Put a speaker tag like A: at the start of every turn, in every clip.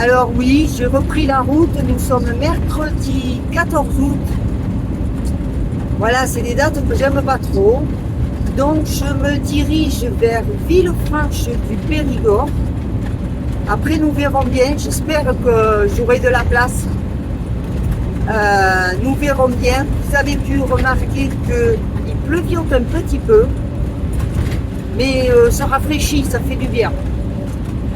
A: Alors oui, j'ai repris la route, nous sommes mercredi 14 août. Voilà, c'est des dates que j'aime pas trop. Donc je me dirige vers Villefranche du Périgord. Après nous verrons bien, j'espère que j'aurai de la place. Nous verrons bien. Vous avez pu remarquer qu'il pleuviote un petit peu. Mais ça rafraîchit, ça fait du bien.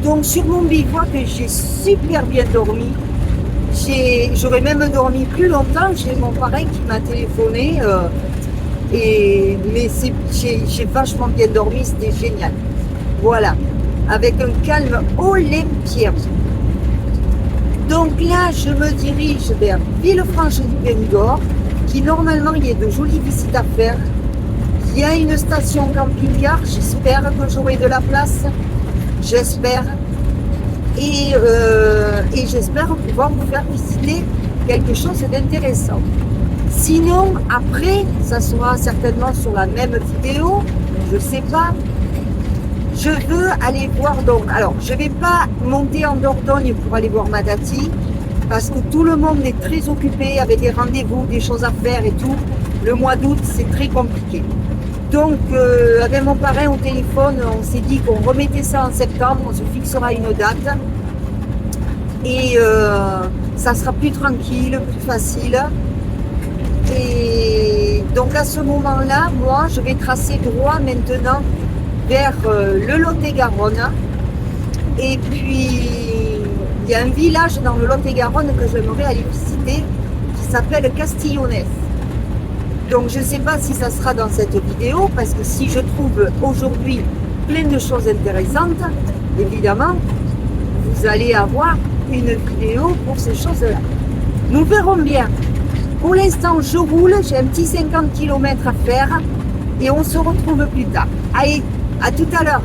A: Donc sur mon bivouac, j'ai super bien dormi. J'aurais même dormi plus longtemps. J'ai mon parrain qui m'a téléphoné. Mais j'ai vachement bien dormi, c'était génial. Voilà, avec un calme olympien. Donc là, je me dirige vers Villefranche du Périgord, qui normalement, il y a de jolies visites à faire. Il y a une station camping-car, j'espère que j'aurai de la place. J'espère. Et j'espère pouvoir vous faire visiter quelque chose d'intéressant. Sinon, après, ça sera certainement sur la même vidéo, je sais pas. Je veux aller voir donc. Alors, je vais pas monter en Dordogne pour aller voir ma Dati, parce que tout le monde est très occupé avec des rendez-vous, des choses à faire et tout. Le mois d'août, c'est très compliqué. Donc, avec mon parrain au téléphone, on s'est dit qu'on remettait ça en septembre, on se fixera une date. Et ça sera plus tranquille, plus facile. Et donc à ce moment-là, moi, je vais tracer droit maintenant vers le Lot-et-Garonne. Et puis, il y a un village dans le Lot-et-Garonne que j'aimerais aller visiter qui s'appelle Castillonnès. Donc je ne sais pas si ça sera dans cette vidéo, parce que si je trouve aujourd'hui plein de choses intéressantes, évidemment, vous allez avoir une vidéo pour ces choses-là. Nous verrons bien. Pour l'instant, je roule, j'ai un petit 50 km à faire et on se retrouve plus tard. Allez, à tout à l'heure.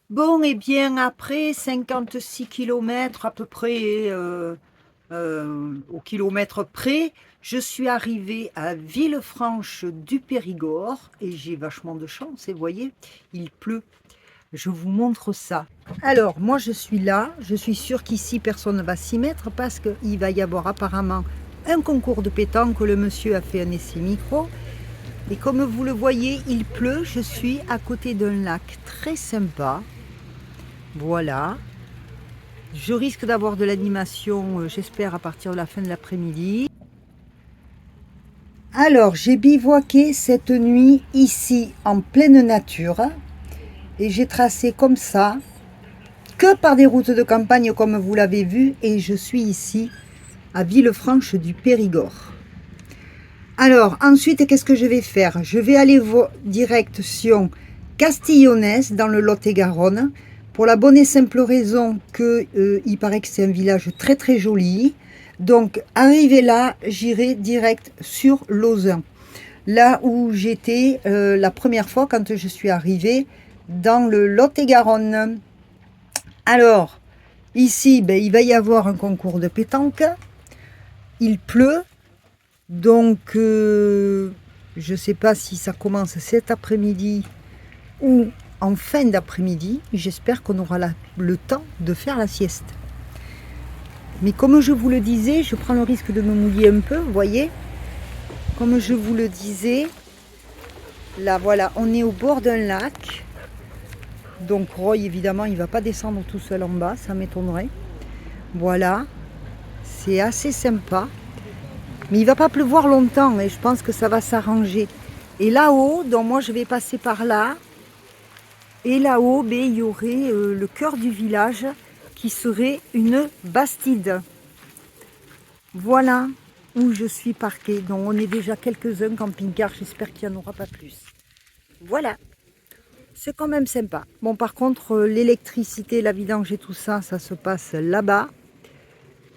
A: Bon, et bien après 56 km à peu près au kilomètre près, je suis arrivée à Villefranche du Périgord et j'ai vachement de chance, et vous voyez, il pleut. Je vous montre ça. Alors, moi je suis là, je suis sûre qu'ici personne ne va s'y mettre parce qu'il va y avoir apparemment
B: un concours de pétanque. Le monsieur a fait un essai micro. Et comme vous le voyez, il pleut. Je suis à côté d'un lac très sympa. Voilà. Je risque d'avoir de l'animation, j'espère, à partir de la fin de l'après-midi. Alors, j'ai bivouaqué cette nuit ici, en pleine nature. Et j'ai tracé comme ça, que par des routes de campagne, comme vous l'avez vu. Et je suis ici, à Villefranche du Périgord. Alors, ensuite, qu'est-ce que je vais faire? Je vais aller direction Castillonnès, dans le Lot-et-Garonne, pour la bonne et simple raison qu'il paraît que c'est un village très très joli. Donc, arrivé là, j'irai direct sur Lauzun, là où j'étais la première fois quand je suis arrivée dans le Lot-et-Garonne. Alors, ici, ben, il va y avoir un concours de pétanque. Il pleut. Donc, je ne sais pas si ça commence cet après-midi ou en fin d'après-midi. J'espère qu'on aura le temps de faire la sieste. Mais comme je vous le disais, je prends le risque de me mouiller un peu, vous voyez. Comme je vous le disais, là voilà, on est au bord d'un lac. Donc Roy, évidemment, il ne va pas descendre tout seul en bas, ça m'étonnerait. Voilà, c'est assez sympa. Mais il ne va pas pleuvoir longtemps et je pense que ça va s'arranger. Et là-haut, donc moi je vais passer par là. Et là-haut, ben, il y aurait le cœur du village qui serait une bastide. Voilà où je suis parquée. Donc on est déjà quelques-uns camping-car, j'espère qu'il n'y en aura pas plus. Voilà, c'est quand même sympa. Bon, par contre, l'électricité, la vidange et tout ça, ça se passe là-bas.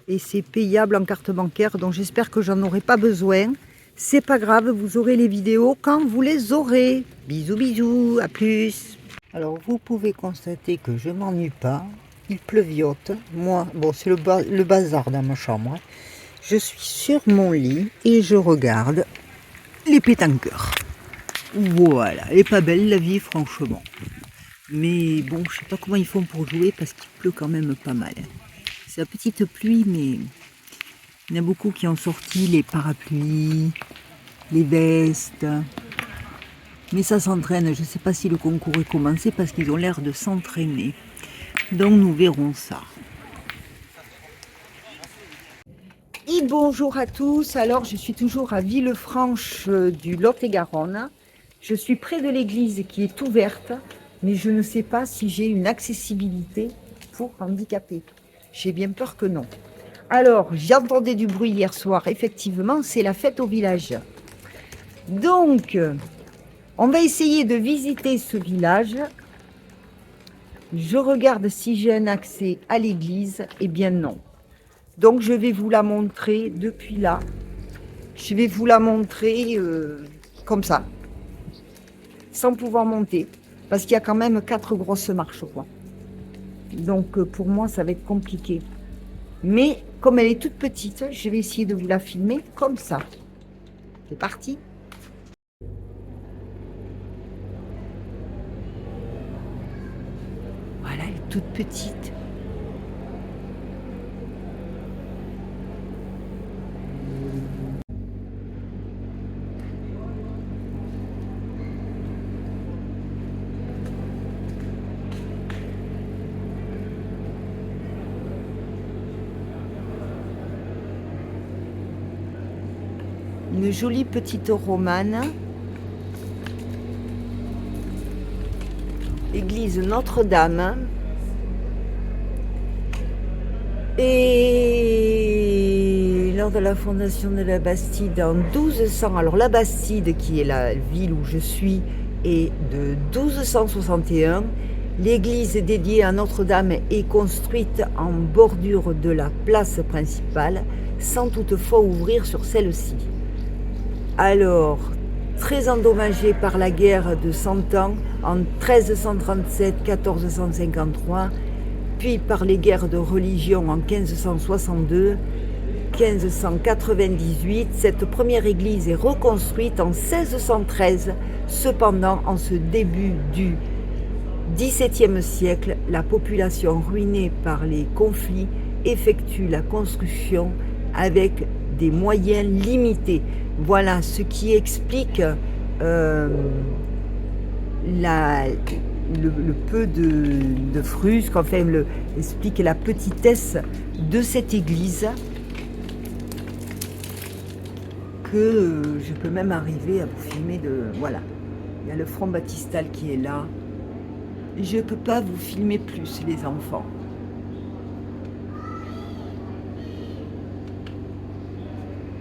B: Et c'est payable en carte bancaire, donc j'espère que j'en aurai pas besoin. C'est pas grave, vous aurez les vidéos quand vous les aurez. Bisous, bisous, à plus. Alors, vous pouvez constater que je m'ennuie pas. Il pleuviote. Moi, bon, c'est le bazar dans ma chambre. Je suis sur mon lit et je regarde les pétanqueurs. Voilà, elle est pas belle la vie, franchement. Mais bon, je sais pas comment ils font pour jouer parce qu'il pleut quand même pas mal. C'est la petite pluie, mais il y en a beaucoup qui ont sorti les parapluies, les vestes. Mais ça s'entraîne. Je ne sais pas si le concours est commencé parce qu'ils ont l'air de s'entraîner. Donc nous verrons ça. Et bonjour à tous. Alors je suis toujours à Villefranche du Lot-et-Garonne. Je suis près de l'église qui est ouverte, mais je ne sais pas si j'ai une accessibilité pour handicapés. J'ai bien peur que non. Alors, j'entendais du bruit hier soir. Effectivement, c'est la fête au village. Donc, on va essayer de visiter ce village. Je regarde si j'ai un accès à l'église. Eh bien non. Donc, je vais vous la montrer depuis là. Je vais vous la montrer comme ça. Sans pouvoir monter. Parce qu'il y a quand même 4 grosses marches, quoi. Donc pour moi ça va être compliqué, mais comme elle est toute petite, je vais essayer de vous la filmer comme ça. C'est parti. Voilà, elle est toute petite. Une jolie petite romane. Église Notre-Dame. Et lors de la fondation de la Bastide en 1200, alors la Bastide qui est la ville où je suis est de 1261. L'église dédiée à Notre-Dame est construite en bordure de la place principale sans toutefois ouvrir sur celle-ci. Alors, très endommagée par la guerre de 100 ans en 1337-1453, puis par les guerres de religion en 1562-1598, cette première église est reconstruite en 1613. Cependant, en ce début du XVIIe siècle, la population ruinée par les conflits effectue la construction avec des moyens limités. Voilà ce qui explique le peu de frusque, enfin explique la petitesse de cette église, que je peux même arriver à vous filmer voilà, il y a le front baptistal qui est là. Je ne peux pas vous filmer plus, les enfants.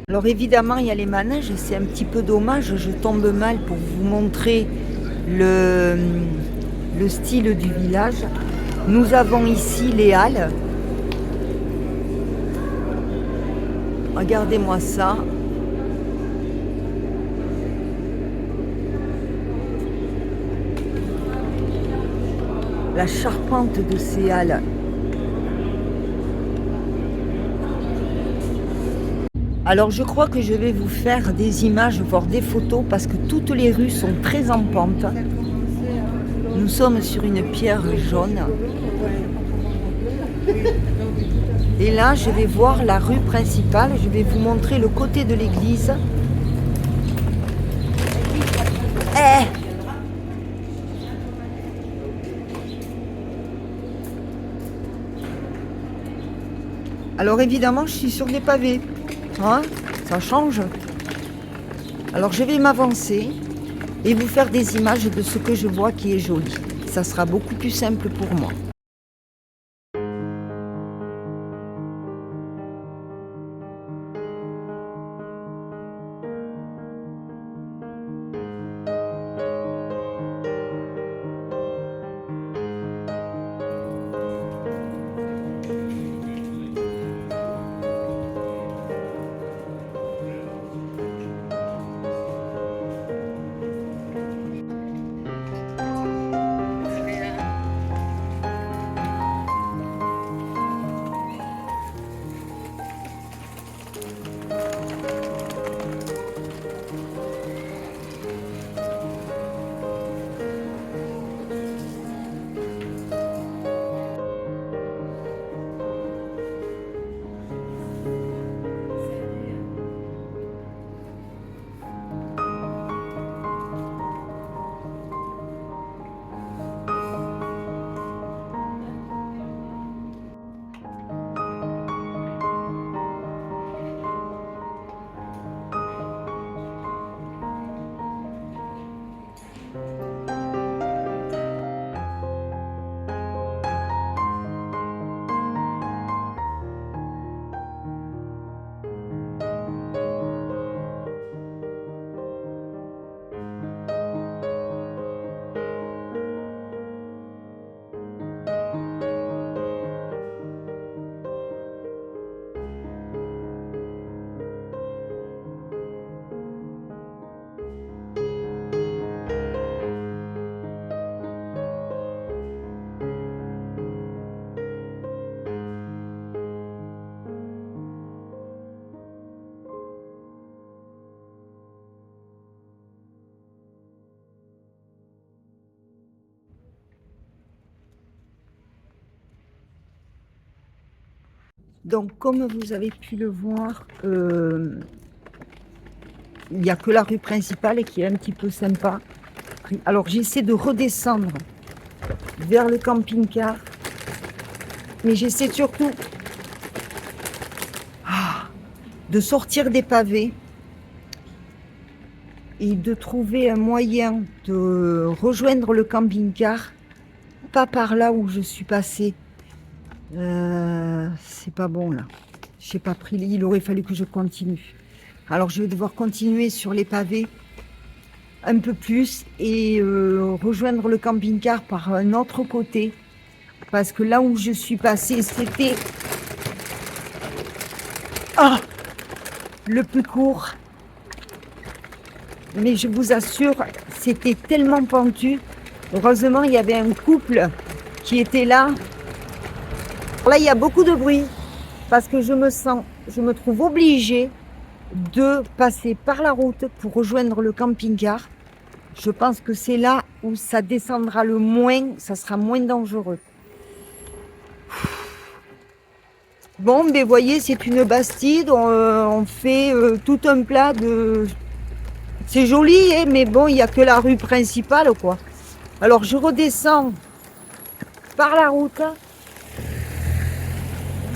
B: Alors évidemment, il y a les manèges, c'est un petit peu dommage, je tombe mal pour vous montrer le style du village. Nous avons ici les halles. Regardez-moi ça. La charpente de ces halles. Alors je crois que je vais vous faire des images, voire des photos, parce que toutes les rues sont très en pente. Nous sommes sur une pierre jaune. Et là, je vais voir la rue principale. Je vais vous montrer le côté de l'église. Alors évidemment, je suis sur des pavés. Hein, ça change. Alors je vais m'avancer et vous faire des images de ce que je vois qui est joli. Ça sera beaucoup plus simple pour moi. Donc, comme vous avez pu le voir, il n'y a que la rue principale qui est un petit peu sympa. Alors, j'essaie de redescendre vers le camping-car, mais j'essaie surtout de sortir des pavés et de trouver un moyen de rejoindre le camping-car, pas par là où je suis passée. C'est pas bon là. J'ai pas pris. Il aurait fallu que je continue. Alors je vais devoir continuer sur les pavés un peu plus et rejoindre le camping-car par un autre côté, parce que là où je suis passée, c'était le plus court. Mais je vous assure, c'était tellement pentu. Heureusement, il y avait un couple qui était là. Là, il y a beaucoup de bruit parce que je me trouve obligée de passer par la route pour rejoindre le camping-car. Je pense que c'est là où ça descendra le moins, ça sera moins dangereux. Bon, ben voyez, c'est une bastide. On fait tout un plat de... C'est joli, hein, mais bon, il n'y a que la rue principale, quoi. Alors, je redescends par la route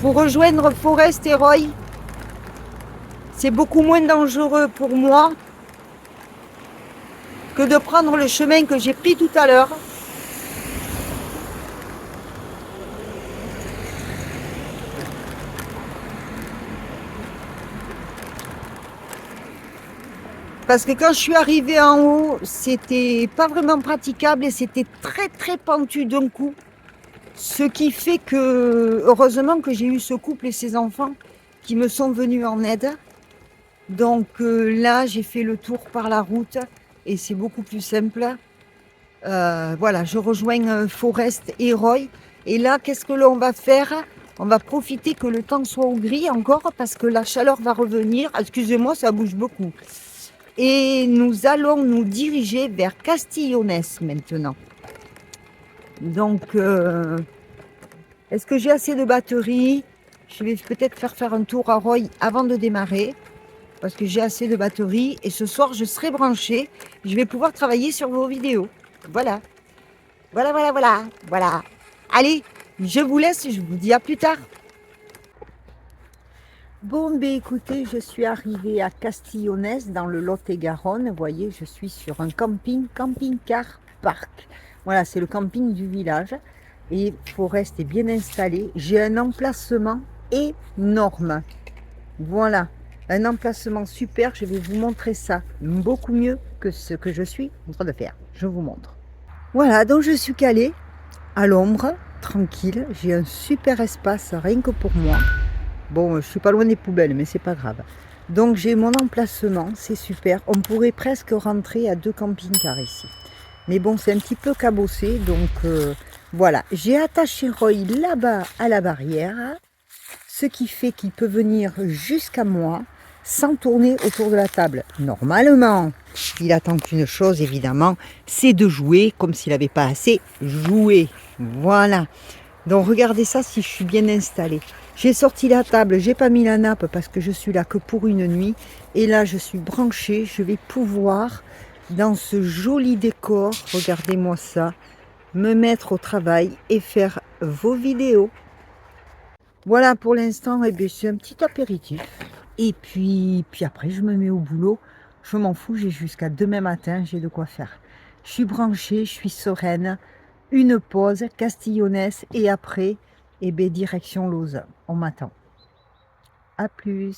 B: pour rejoindre Forest et Roy. C'est beaucoup moins dangereux pour moi que de prendre le chemin que j'ai pris tout à l'heure. Parce que quand je suis arrivée en haut, c'était pas vraiment praticable et c'était très très pentu d'un coup. Ce qui fait que, heureusement que j'ai eu ce couple et ses enfants qui me sont venus en aide. Donc là, j'ai fait le tour par la route et c'est beaucoup plus simple. Voilà, je rejoins Forest et Roy. Et là, qu'est-ce que l'on va faire? On va profiter que le temps soit au gris encore parce que la chaleur va revenir. Excusez-moi, ça bouge beaucoup. Et nous allons nous diriger vers Castillonnès maintenant. Donc, est-ce que j'ai assez de batterie? Je vais peut-être faire un tour à Roy avant de démarrer. Parce que j'ai assez de batterie. Et ce soir, je serai branchée. Je vais pouvoir travailler sur vos vidéos. Voilà. Voilà. Allez, je vous laisse. Je vous dis à plus tard. Bon, ben écoutez, je suis arrivée à Castillonnès dans le Lot-et-Garonne. Vous voyez, je suis sur un camping-car parc. Voilà, c'est le camping du village. Et Forest est bien installé. J'ai un emplacement énorme. Voilà, un emplacement super. Je vais vous montrer ça. Beaucoup mieux que ce que je suis en train de faire. Je vous montre. Voilà, donc je suis calée à l'ombre, tranquille. J'ai un super espace rien que pour moi. Bon, je suis pas loin des poubelles, mais c'est pas grave. Donc j'ai mon emplacement, c'est super. On pourrait presque rentrer à 2 camping-cars ici. Mais bon, c'est un petit peu cabossé, donc voilà. J'ai attaché Roy là-bas à la barrière, ce qui fait qu'il peut venir jusqu'à moi sans tourner autour de la table. Normalement, il attend qu'une chose, évidemment, c'est de jouer comme s'il n'avait pas assez joué. Voilà. Donc regardez ça si je suis bien installée. J'ai sorti la table, j'ai pas mis la nappe parce que je suis là que pour une nuit. Et là, je suis branchée. Je vais pouvoir, dans ce joli décor, regardez-moi ça, me mettre au travail et faire vos vidéos. Voilà pour l'instant, eh bien, c'est un petit apéritif. Et puis après, je me mets au boulot. Je m'en fous, j'ai jusqu'à demain matin, j'ai de quoi faire. Je suis branchée, je suis sereine. Une pause, Castillonnès, et après, eh bien, direction Lausanne. On m'attend. À plus.